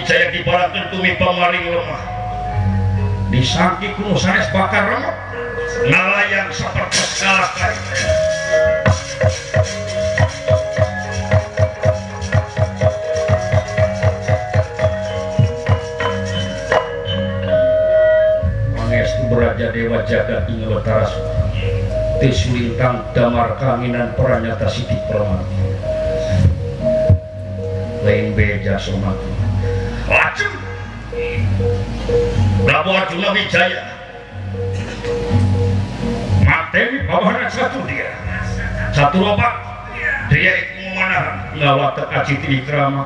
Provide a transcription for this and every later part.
saya dibalakeun tumi pamaring lemah disangki kuno sanes bakar remuk ngalayang sapertos kalakay mangestu beraja dewa jagat ing letaras tis lintang damar kanginan pranyata sidik permati lain beja somati laju Prabu Arjuna Wijaya mateni bawahan satu dia satu lobak dia iku memanah ngawat tekaji trikrama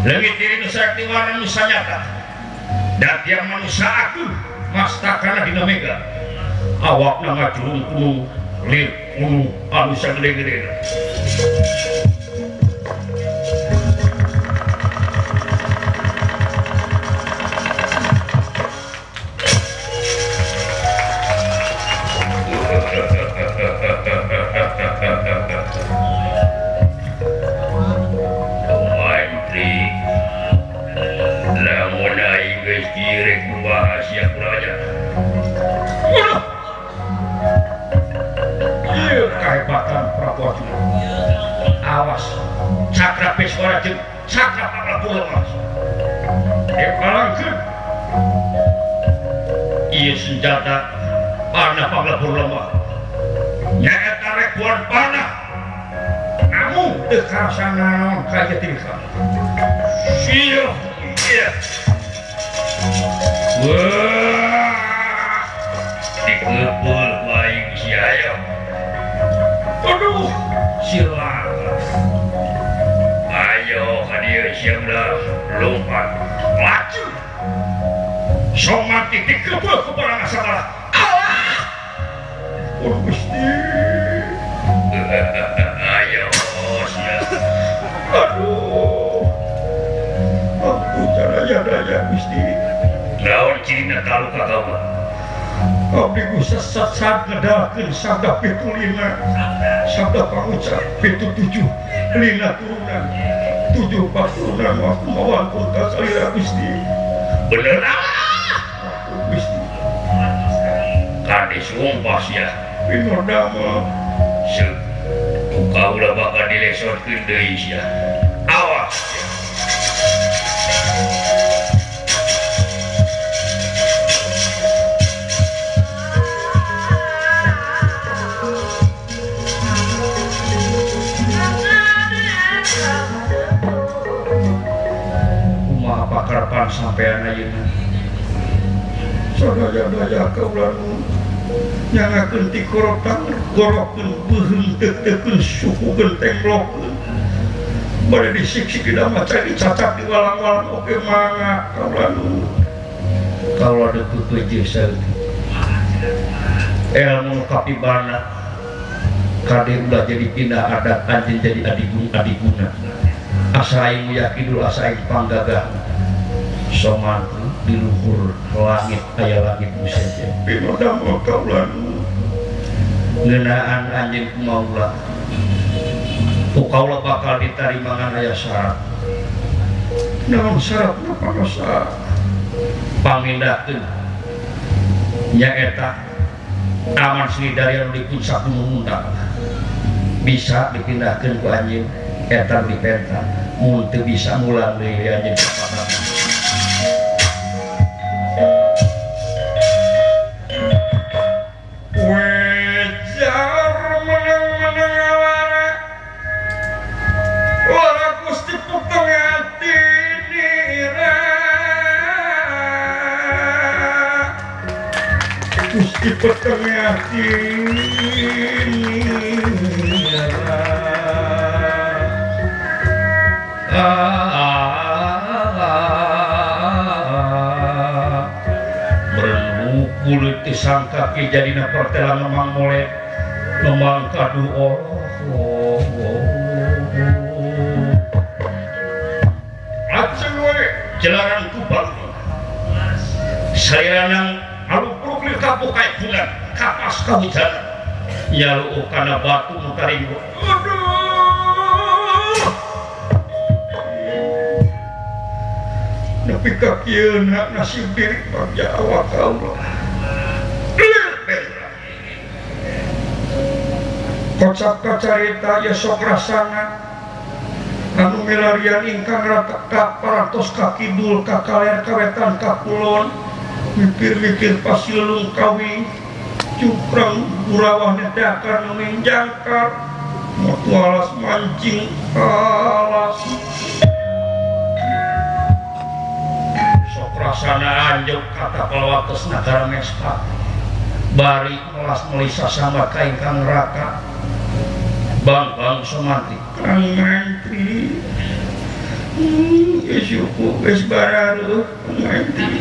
langit diri nusakti warna nusa nyata dan dia manusia aku mastakana dina mega awak nama julung kunung lir unu anusa gede-gede awas cakra peswara jeung cakra Prabu Lemas palangkeun ieu senjata panah Prabu Lemas nyaeta rekuan panah namun teu karasa naon ka ieu tirika sieu ieu wah dikeupul wae si aya aduh silakan ayo hadir siapa lompat maju somat titik kebal kepada masalah Allah oh Gusti ayo siapa aduh aku daya Gusti lawan cina talu kagak abdi Gusti sesat ngedalkeun sabda pitulina sabda pangucap pitu 7 lina turunan 7 paturunan waktu mawan kota salira Gusti bener aku Gusti kade sumpah sia pinodama seuk ukaula bakal dilesorkeun deui sia awas pakarapan sampean ayeuna sadaya-daya kaulan nyangakeun ti korotang gorokeun beuheung teu-teukeun suku genteng lokeun bade disik-sik da maca dicacak di walang-walang oge mangga kaulan kaula deuk peujeuh saeutik ilmu kapibana kade ulah jadi pindah adat anjeun jadi adiguna asa aing yakidul asa aing panggagah somanku di luhur langit aya langit museja pinodama kaulan ngeunaan anjeun kumaula ukaula bakal ditarimangan aya syarat naon syaratna pangasa pamindahkeun nyaeta aman Sridari anu dipuncak mundang bisa dipindahkeun ku anjeun eta dipenta mun teu bisa mulang deui anjeun kapadanan Gusti peteng ati berhukul disangka ki jadina pertelang memang mulai memang kadu ajeng we jelaran kubang saya nang alupuruk lir kapuk kayak bulan kapas kahujanan nyalu kana batu mutaringgo aduh nepi ka kieu nasib diri panja awak Allah kocap kacarita ya sok rasana anu milarian ingkang rata ka parantos ka kidul ka kaler kawetan ka kulon mikir-mikir pasilung kawi cuprang burawah nedakan nuning jangkar motu alas mancing alas sok rasana anjuk kata pelawates negara mespa bari melas melisa sama kain kang raka bang semantik kang mantri geus yuku geus bararuh kang mantri